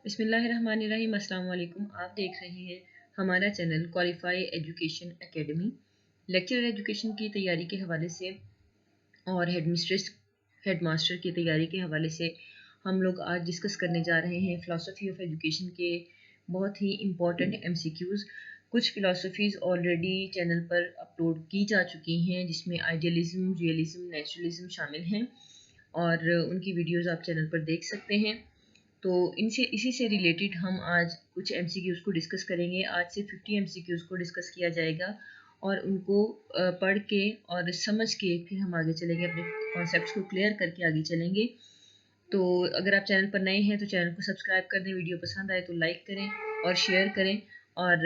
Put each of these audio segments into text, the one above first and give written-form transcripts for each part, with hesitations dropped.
बिस्मिल्लाहिर्रहमानिर्रहीम। अस्सलाम वालेकुम। आप देख रहे हैं हमारा channel qualify education academy. Lecture education की तैयारी के हवाले से और हेडमास्टर की तैयारी के हवाले से हम लोग आज डिस्कस करने जा रहे हैं फ़िलासफ़ी ऑफ एजुकेशन के बहुत ही इम्पॉर्टेंट MCQs। कुछ फ़िलासफ़ीज़ ऑलरेडी चैनल पर अपलोड की जा चुकी हैं, जिसमें आइडियलिज़म, रियलिज़म, नेचुरलिज़म शामिल हैं और उनकी वीडियोज़ आप चैनल पर देख सकते हैं। तो इसी से रिलेटेड हम आज कुछ MCQs को डिस्कस करेंगे। आज से 50 MCQs को डिस्कस किया जाएगा और उनको पढ़ के और समझ के फिर हम आगे चलेंगे, अपने कॉन्सेप्ट्स को क्लियर करके आगे चलेंगे। तो अगर आप चैनल पर नए हैं तो चैनल को सब्सक्राइब कर दें, वीडियो पसंद आए तो लाइक करें और शेयर करें और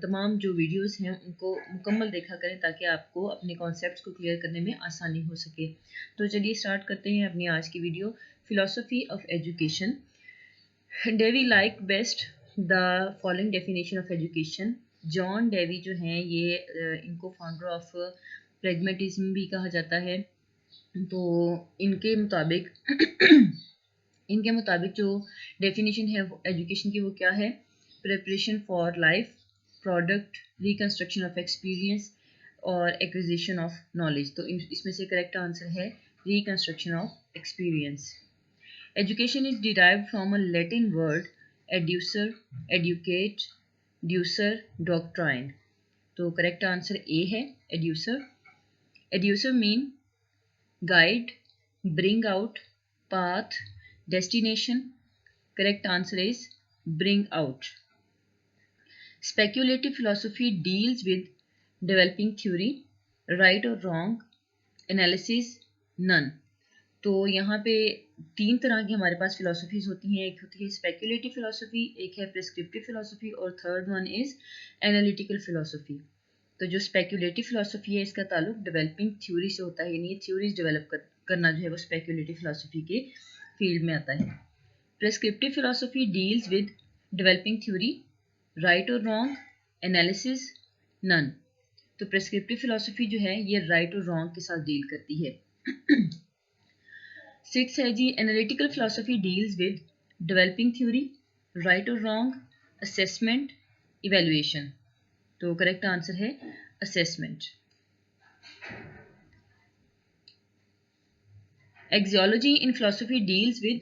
तमाम जो वीडियोस हैं उनको मुकम्मल देखा करें ताकि आपको अपने कॉन्सेप्ट्स को क्लियर करने में आसानी हो सके। तो चलिए स्टार्ट करते हैं अपनी आज की video. Philosophy of education. Dewey like best the following definition of education. John Dewey जो हैं ये इनको फाउंडर ऑफ प्रैग्मेटिज्म भी कहा जाता है। तो इनके मुताबिक जो डेफिनेशन है एजुकेशन की वो क्या है? Preparation for life, product, reconstruction of experience और एक्विजिशन ऑफ नॉलेज। तो इसमें से करेक्ट आंसर है reconstruction of experience. Education is derived from a Latin word educer, educate, ducer, doctrine. तो करेक्ट आंसर ए है educer. Educer mean guide, bring out, path, destination. Correct answer is bring out. Speculative philosophy deals with developing theory, right or wrong, analysis, none. तो यहाँ पे तीन तरह की हमारे पास philosophies होती हैं। एक होती है स्पेक्युलेटिव फिलोसफी, एक है प्रिस्क्रिप्टिव फिलोसफी और third one is analytical philosophy. तो जो स्पेक्युलेटिव फिलोसफी है इसका ताल्लुक डेवलपिंग थ्योरी से होता है, यानी थ्योरीज डेवलप करना जो है वो स्पेक्युलेटिव फिलोसफी के फील्ड में आता है। Prescriptive philosophy deals with developing theory, right और रॉन्ग, एनालिसिस, नन। तो प्रिस्क्रिप्टिव फिलोसफी जो है ये राइट और रॉन्ग के साथ डील करती है। 6 है जी analytical philosophy deals with developing theory, right और रॉन्ग, असेसमेंट, इवेल्युएशन। तो करेक्ट आंसर है assessment. Axiology in philosophy deals with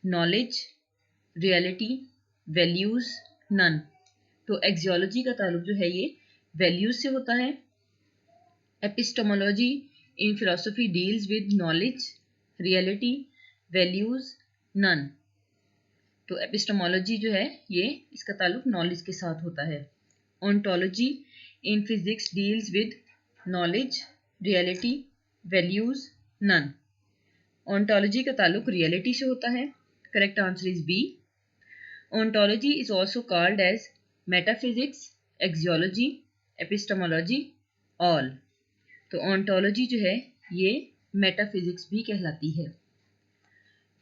knowledge, reality, values, none. तो एक्सियोलॉजी का ताल्लुक जो है ये वैल्यूज से होता है। Epistemology in philosophy deals with knowledge, reality, values, none. तो एपिस्टेमोलॉजी जो है ये इसका ताल्लुक नॉलेज के साथ होता है। Ontology in physics deals with knowledge, reality, values, none. Ontology का ताल्लुक रियलिटी से होता है। Correct answer is B. Ontology is also called as metaphysics, axiology, epistemology, all. तो ओंटोलॉजी जो है ये मेटाफिजिक्स भी कहलाती है।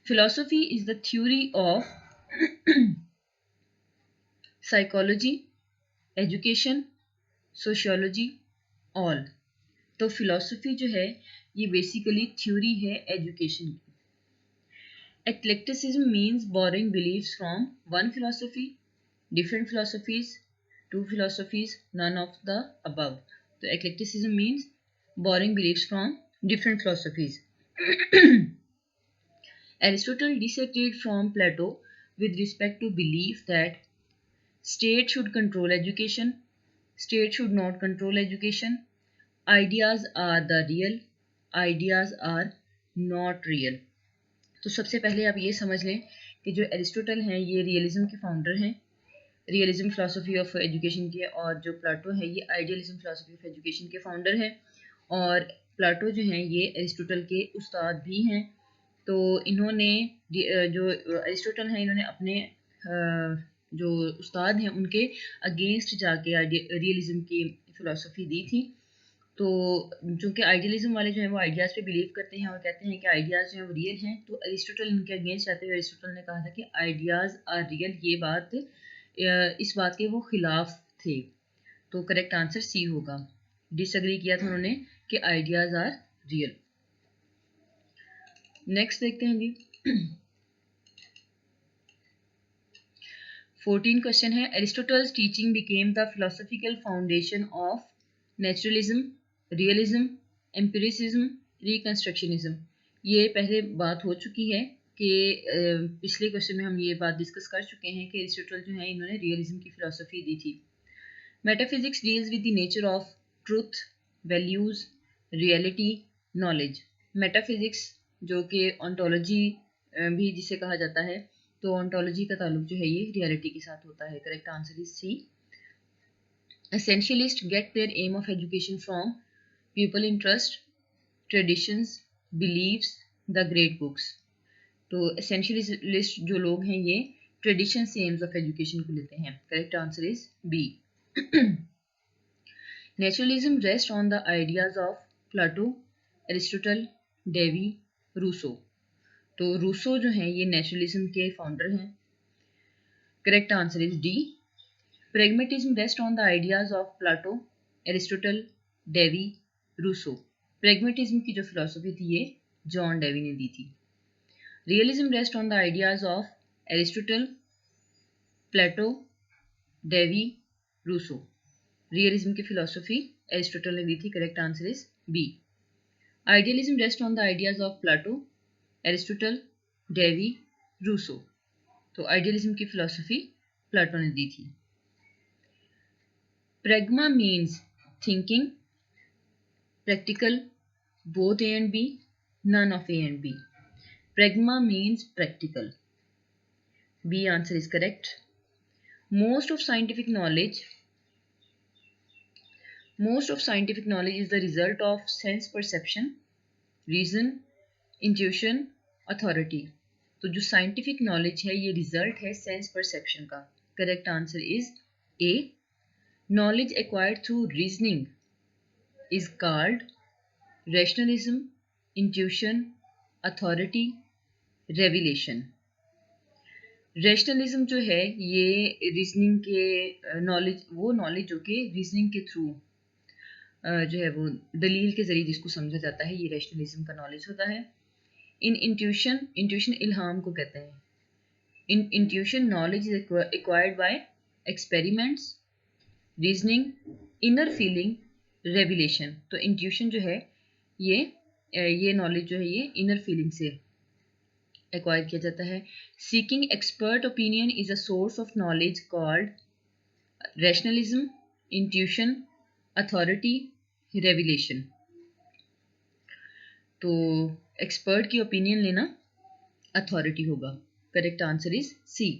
Philosophy is the theory of psychology, education, sociology, all. तो फिलोसफी जो है ये बेसिकली थ्योरी है एजुकेशन की। Eclecticism means borrowing beliefs from one philosophy, different philosophies, to philosophies, none of the above. तो eclecticism means borrowing beliefs from different philosophies. Aristotle disagreed from Plato with respect to belief that state should control education, state should not control education, ideas are the real, ideas are not real. तो सबसे पहले आप ये समझ लें कि जो Aristotle हैं ये रियलिज्म के फाउंडर हैं, रियलिज्म फिलोसफी ऑफ एजुकेशन के, और जो प्लाटो है ये आइडियलिज्म फिलोसफी ऑफ एजुकेशन के फाउंडर हैं। और प्लाटो जो हैं ये एरिस्टोटल के उस्ताद भी हैं। तो इन्होंने जो एरिस्टोटल हैं इन्होंने अपने जो उस्ताद हैं उनके अगेंस्ट जाके रियलिज्म की फ़िलासफ़ी दी थी। तो चूँकि आइडियलिज्म वाले जो हैं वो आइडियाज़ पे बिलीव करते हैं और कहते हैं कि आइडियाज़ जो हैं वो रियल हैं, तो एरिस्टोटल इनके अगेंस्ट जाते हुए एरिस्टोटल ने कहा था कि आइडियाज़ आर रियल। ये बात इस बात के वो खिलाफ थे। तो करेक्ट आंसर सी होगा। डिसएग्री किया था उन्होंने कि आइडियाज़ आर रियल। नेक्स्ट देखते हैं जी। 14 क्वेश्चन है, Aristotle's teaching became the philosophical foundation of naturalism, realism, empiricism, reconstructionism. ये पहले बात हो चुकी है कि पिछले क्वेश्चन में हम ये बात डिस्कस कर चुके हैं कि एरिस्टोटल जो है इन्होंने रियलिज्म की फिलोसफी दी थी। Metaphysics deals with the nature of truth, values, reality, knowledge. Metaphysics जो कि ऑन्टोलॉजी भी जिसे कहा जाता है, तो ऑन्टोलॉजी का ताल्लुक जो है ये रियलिटी के साथ होता है। Correct answer is C. Essentialists get their aim of education from people interest, traditions, beliefs, the great books. तो एसेंशियलिस्ट जो लोग हैं ये ट्रेडिशन से एम्स ऑफ एजुकेशन को लेते हैं। Correct answer is B. Naturalism rest on the ideas of Plato, Aristotle, Dewey, Rousseau. तो रूसो जो हैं ये नेचुरलिज्म के फाउंडर हैं। Correct answer is D. Pragmatism rest on the ideas of Plato, Aristotle, Dewey, Rousseau. Pragmatism की जो philosophy थी ये जॉन डेवी ने दी थी। Realism rests on the ideas of Aristotle, Plato, Dewey, Rousseau. Realism की फिलॉसफी एरिस्टोटल ने दी थी। Correct answer is B. Idealism rests on the ideas of Plato, Aristotle, Dewey, Rousseau. तो आइडियलिज्म की फिलॉसफी प्लाटो ने दी थी। Pragma means thinking, practical, both A and B, none of A and B. Pragma means practical. B answer is correct. Most of scientific knowledge is the result of sense perception, reason, intuition, authority. तो जो scientific knowledge है ये result है sense perception का। Correct answer is A. Knowledge acquired through reasoning is called rationalism, intuition, authority, revelation. Rationalism जो है ये reasoning के नॉलेज, वो नॉलेज जो कि रीजनिंग के थ्रू जो है वो दलील के जरिए जिसको समझा जाता है, ये रैशनलिज्म का नॉलेज होता है। इन इंट्यूशन इल्हाम को कहते हैं। In intuition knowledge is acquired by experiments, reasoning, inner feeling, revelation. तो इंट्यूशन जो है ये नॉलेज जो है ये इनर फीलिंग से एक्वायर किया जाता है। Seeking expert opinion is a source of knowledge called rationalism, intuition, authority, revelation. तो एक्सपर्ट की ओपिनियन लेना अथॉरिटी होगा। Correct answer is C.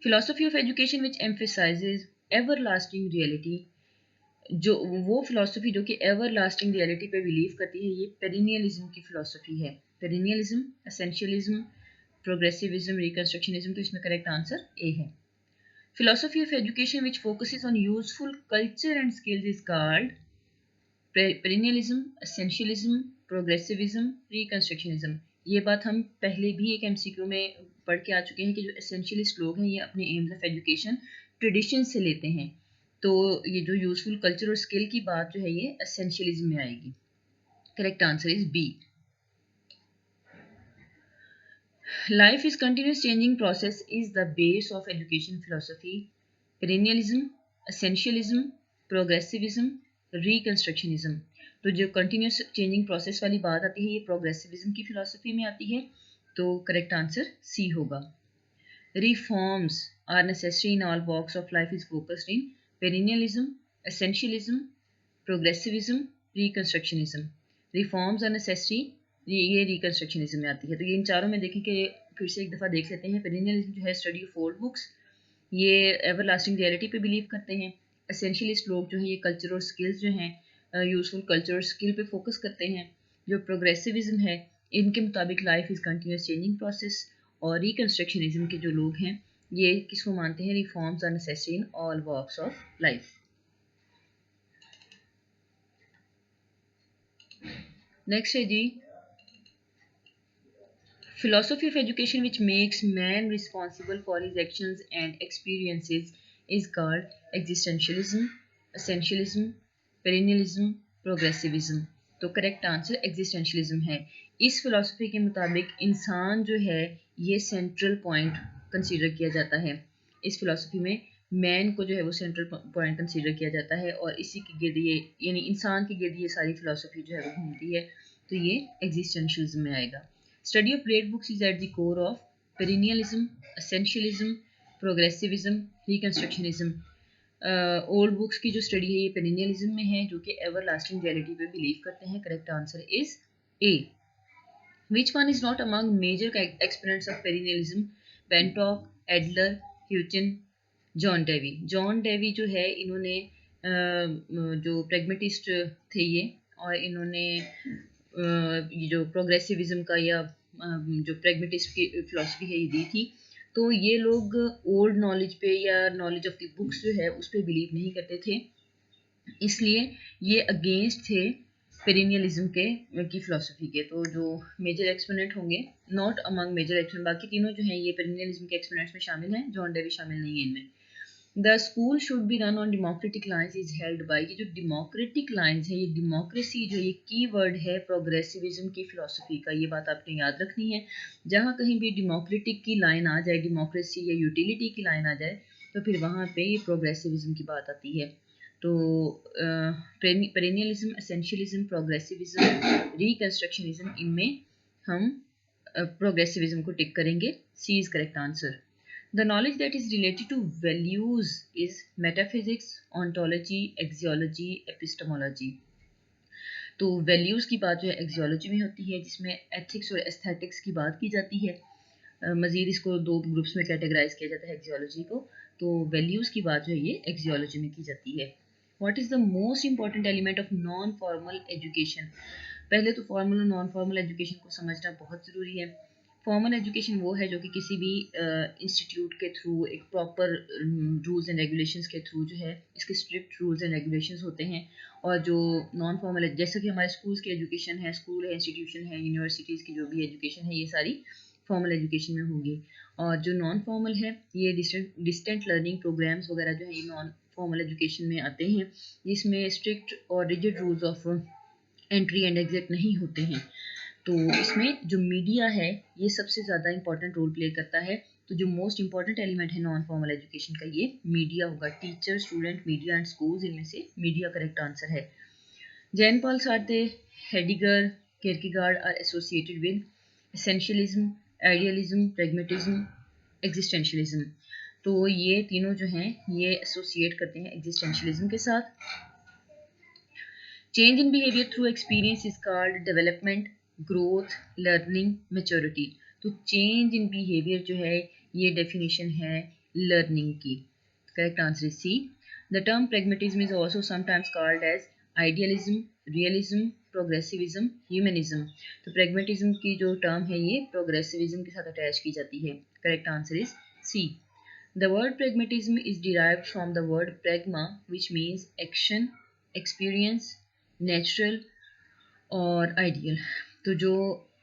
Philosophy of education which emphasizes everlasting reality. जो वो फिलॉसफी जो कि एवर लास्टिंग रियलिटी पे believe करती है, ये पेरिनियलिज्म की फिलॉसफी है। Perennialism, essentialism, progressivism, reconstructionism. तो इसमें करेक्ट आंसर ए है। Philosophy of education which focuses on useful culture and skills is called perennialism, essentialism, progressivism, reconstructionism. ये बात हम पहले भी एक MCQ में पढ़ के आ चुके हैं कि जो एसेंशियलिस्ट लोग हैं ये अपने एम्स ऑफ एजुकेशन ट्रेडिशन से लेते हैं। तो ये जो यूजफुल कल्चर और स्किल की बात जो है ये एसेंशियलिज्म में आएगी। Correct answer is B. Life is continuous changing process is the base of education philosophy. Perennialism, essentialism, progressivism, reconstructionism. तो जो continuous changing process वाली बात आती है ये progressivism की philosophy में आती है। तो correct answer C होगा। Reforms are necessary in all walks of life is focused in perennialism, essentialism, progressivism, reconstructionism. Reforms are necessary, ये रिकंस्ट्रक्शनिज्म में आती है। तो ये इन चारों में देखें कि फिर से एक दफ़ा देख लेते हैं। पेरिनियलिज्म जो है स्टडी ऑफ ओल्ड बुक्स, ये एवरलास्टिंग रियलिटी पे बिलीव करते हैं। एसेंशियलिस्ट लोग जो हैं ये कल्चर और स्किल्स जो हैं यूजफुल कल्चर और स्किल पे फोकस करते हैं। जो प्रोग्रेसिविज्म है इनके मुताबिक life is continuous changing process. और रिकंस्ट्रक्शनिज्म के जो लोग हैं ये किसको मानते हैं, reforms are necessary in all walks of life. Next है जी philosophy of education which makes man responsible for his actions and experiences is called existentialism, essentialism, perennialism, progressivism. तो करेक्ट आंसर existentialism है। इस फिलॉसफी के मुताबिक इंसान जो है ये सेंट्रल पॉइंट कंसीडर किया जाता है। इस फिलॉसफी में मैन को जो है वो सेंट्रल पॉइंट कंसीडर किया जाता है और इसी के गिर्द ये यानी इंसान के गिर्द ये सारी फिलॉसफी जो है वो घूमती है, तो ये एग्जिस्टेंशियलिज्म में आएगा। Study of great books is at the core of perennialism, essentialism, progressivism, reconstructionism. Old books की जो स्टडी है ये पेरिनियलिज्म में है, जो कि एवर लास्टिंग रियलिटी पे बिलीव करते हैं। Correct answer is A. Which one is not among major exponents of perennialism? Bentock, Adler, Hutton, John Dewey. John Dewey जो है इन्होंने जो प्रेगमेटिस्ट थे ये, और इन्होंने ये जो प्रोग्रेसिविज्म का या जो प्रेगमेटिस्ट की फिलॉसफी है ये दी थी। तो ये लोग ओल्ड नॉलेज पे या नॉलेज ऑफ द बुक्स जो है उस पर बिलीव नहीं करते थे, इसलिए ये अगेंस्ट थे पेरिनियलिज्म की फिलॉसफी के। तो जो मेजर एक्सपोनेंट होंगे, नॉट अमंग मेजर एक्सपोनेंट, बाकी तीनों जो हैं ये पेरिनियलिज्म के एक्सपोनेंट्स में शामिल हैं, जॉन डेवी शामिल नहीं है इनमें। The school should be run on democratic lines is held by, ये जो डेमोक्रेटिक लाइन्स है, ये डेमोक्रेसी जो ये की वर्ड है प्रोग्रेसिविज्म की फिलॉसफी का, ये बात आपने याद रखनी है। जहाँ कहीं भी डेमोक्रेटिक की लाइन आ जाए, डेमोक्रेसी या यूटिलिटी की लाइन आ जाए, तो फिर वहाँ पे ये प्रोग्रेसिविज्म की बात आती है। तो पेरिनियलिज्म, एसेंशियलिज्म, प्रोग्रेसिविज्म, रिकंस्ट्रक्शनिज्म, इनमें हम प्रोग्रेसिविज्म को टिक करेंगे। C is correct answer. The knowledge that is related to values is metaphysics, ontology, axiology, epistemology. तो वैल्यूज़ की बात जो है एक्सियोलॉजी में होती है, जिसमें एथिक्स और एस्थेटिक्स की बात की जाती है। मज़ीद इसको दो ग्रुप्स में कैटेगराइज किया जाता है एक्सियोलॉजी को। तो वैल्यूज़ की बात जो है ये एक्सियोलॉजी में की जाती है। What is the most important element of non formal education? पहले तो फॉर्मल और नॉन फॉर्मल एजुकेशन को समझना बहुत ज़रूरी है। फॉर्मल एजुकेशन वो है जो कि किसी भी इंस्टीट्यूट के थ्रू एक प्रॉपर रूल्स एंड रेगुलेशंस के थ्रू जो है, इसके स्ट्रिक्ट रूल्स एंड रेगुलेशंस होते हैं। और जो नॉन फॉर्मल है, जैसे कि हमारे स्कूल्स की एजुकेशन है, स्कूल है, इंस्टीट्यूशन है, यूनिवर्सिटीज़ की जो भी एजुकेशन है, ये सारी फॉर्मल एजुकेशन में होगी। और जो नॉन फॉर्मल है, ये डिस्टेंट लर्निंग प्रोग्राम्स वगैरह जो है ये नॉन फॉर्मल एजुकेशन में आते हैं, जिसमें स्ट्रिक्ट और rigid rules of entry and exit नहीं होते हैं। तो इसमें जो मीडिया है ये सबसे ज़्यादा इंपॉर्टेंट रोल प्ले करता है। तो जो मोस्ट इंपॉर्टेंट एलिमेंट है नॉन फॉर्मल एजुकेशन का, ये मीडिया होगा। Teacher, student, media and schools, इनमें से मीडिया करेक्ट आंसर है। Jean Paul Sartre, Heidegger, Kierkegaard are associated with essentialism, idealism, pragmatism, existentialism. तो ये तीनों जो हैं ये एसोसिएट करते हैं एग्जिस्टेंशियलिज्म के साथ। Change in behaviour through experience is called development, growth, learning, maturity. तो चेंज इन बिहेवियर जो है ये डेफिनेशन है लर्निंग की। Correct answer is C. The term pragmatism is also sometimes called as idealism, realism, progressivism, humanism. तो pragmatism की जो term है ये प्रोग्रेसिविज्म के साथ अटैच की जाती है। Correct answer is C. The word pragmatism is derived from the word pragma which means action, experience, natural और आइडियल। तो जो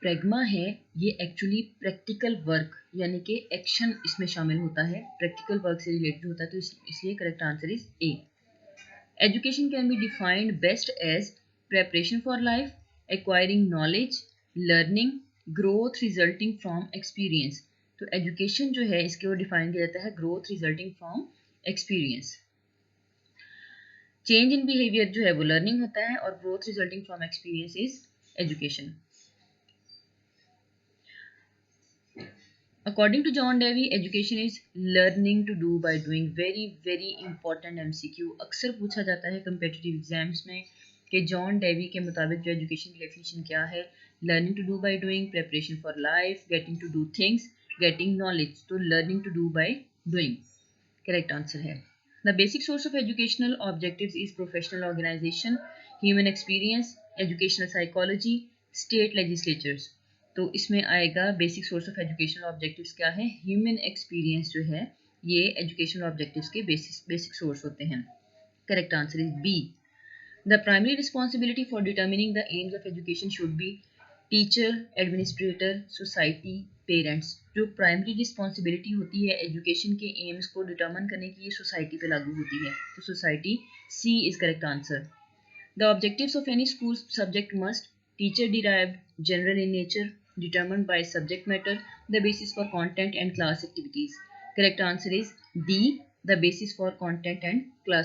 प्रैग्मा है ये एक्चुअली प्रैक्टिकल वर्क यानी कि एक्शन इसमें शामिल होता है, प्रैक्टिकल वर्क से रिलेटेड होता है, तो इसलिए correct answer is A. Education can be defined best as preparation for life, acquiring knowledge, learning, growth resulting from experience. तो एजुकेशन जो है इसको डिफाइन किया जाता है growth resulting from experience. Change in behaviour जो है वो लर्निंग होता है और growth resulting from experience is education. According to John Dewey, education is learning to do by doing. very important MCQ अक्सर पूछा जाता है competitive एग्जाम्स में कि जॉन डेवी के मुताबिक जो एजुकेशन की डेफिनेशन क्या है। Learning to do by doing, preparation for life, getting to do things, getting knowledge. तो learning to do by doing correct answer है। The basic source of educational objectives is professional organization, human experience, educational psychology, state legislatures. तो इसमें आएगा basic source of educational objectives क्या है, human experience जो है ये एजुकेशनल ऑब्जेक्टिव्स के बेसिक सोर्स होते हैं। Correct answer is B. The primary responsibility for determining the aims of education should be teacher, administrator, society, parents. जो प्राइमरी रिस्पॉन्सिबिलिटी होती है एजुकेशन के एम्स को डिटर्मिन करने की, ये सोसाइटी पे लागू होती है, तो society, C is correct answer. The objectives of any school subject must teacher derived, general in nature, determined by subject matter, the basis for content and class activities. Correct answer is D. The basis for content and class